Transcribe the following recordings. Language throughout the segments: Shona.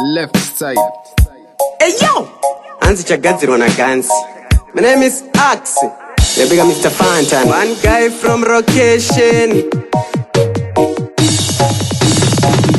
Left side. Hey yo! Anzi chagadzirwa na Guns. My name is Axe. The bigger Mr. Fantan. One guy from location.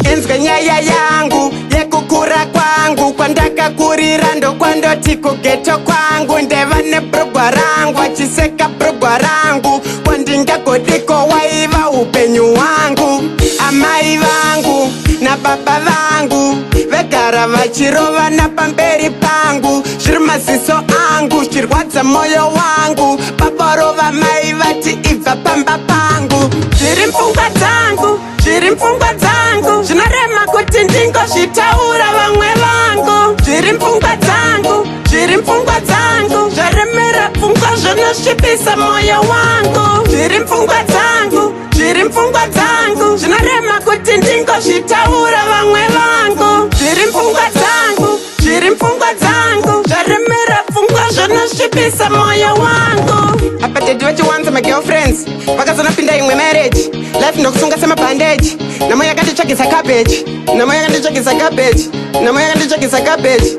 Enzwa nyaya yangu yekukura kwangu, kwandakakurira ndo kwandoti kugeto kwangu. Ndeva nebrogwa rangu achiseka brogwa rangu, kwandingagodiko waiva upenyu wangu. Amai vangu na baba vangu vegara vachirova napamberi pangu. Zviri maziso angu zvirwadza moyo wangu, babarova mai vati ibva pamba pangu. Zviri mpfungwa dzangu, zviri mpfungwa dzangu, zvinorema kuti ndingozvitaura vamwe vangu. Zviri mpfungwa dzangu, zviri mpfungwa dzangu, zvaremera pfungwa zvinosvipisa moyo wangu. Zviri mpfungwa dzangu, zviri mpfungwa dzangu, zvinorema kuti ndingozvitaura vamwe vangu. Zviri mpfungwa dzangu, zviri mpfungwa dzangu, zvaremera pfungwa zvinosvipisa moyo wangu. Apatedi vachiwanza magirlfriends vakazonopinda imwe marriage. Life ndokusunga semabandage, namo yakanditsvagisa cabbage, namo yakanditsvagisa cabbage, namo yakanditsvagisa cabbage.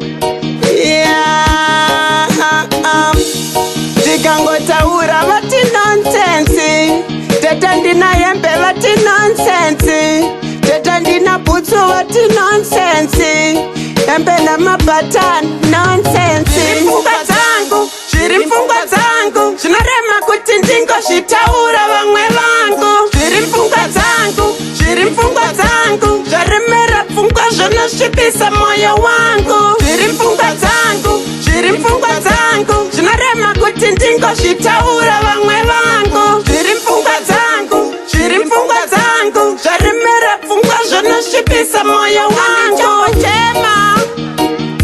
Ndikangotaura vati nonsense, teta ndina hembe vati nonsense, teta ndina bhutsu vati nonsense, hembe namabhatani nonsense. Zviri mpfungwa dzangu, zviri mpfungwa dzangu, zvinorema kuti ndingozvitaura vamwe vangu. Zviri mpfungwa dzangu, zviri mpfungwa dzangu, zvaremera pfungwa zvinosvipisa moyo wangu. Zviri mpfungwa dzangu, zviri mpfungwa dzangu, zvinorema kuti ndingozvitaura vamwe vangu. Zviri mpfungwa dzangu, zviri mpfungwa dzangu, zvaremera pfungwa zvinosvipisa moyo wangu. Chema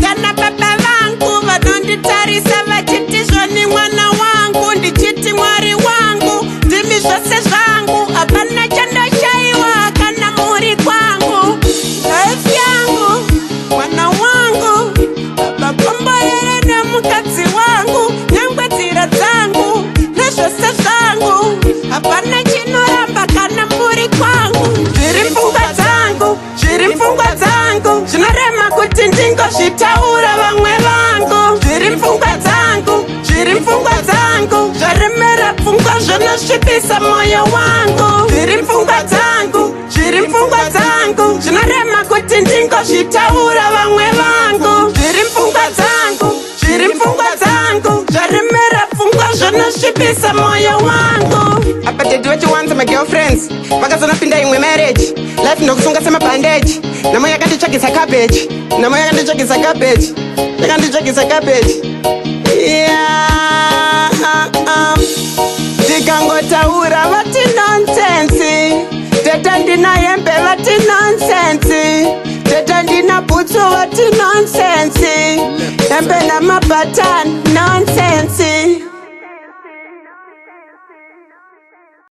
kana baba vangu vanonditarisa vachiti zvoni mwana wangu, ndichiti mwari wangu, ndimi zvose zvangu, hapana chandashaiwa kana muri kwangu. Life yangu, mwana wangu, baba komborere nemukadzi wangu, nyangwe nzira dzangu nezvose zvangu, hapana chinoramba kana muri kwangu. Zviri mpfungwa dzangu, zviri mpfungwa dzangu, zvinorema kuti ndingozvitaura vamwe vangu. Zviri mpfungwa dzangu, zviri mpfungwa dzangu, zvaremera pfungwa zvinosvipisa moyo wangu. Zviri mpfungwa dzangu, zviri mpfungwa dzangu, zvinorema kuti ndingozvitaura vamwe vangu. Zviri mpfungwa dzangu, zviri mpfungwa dzangu, zvaremera pfungwa zvinosvipisa moyo wangu. Apatedi vachiwanza magirlfriends vakazonopinda imwe marriage. Life ndokusunga semabandage, namo yakanditsvagisa cabbage, namo yakanditsvagisa cabbage, yakanditsvagisa cabbage. Ndikangotaura vati nonsense, teta ndina hembe vati nonsense, teta ndina bhutsu vati nonsense, hembe namabhatani nonsense.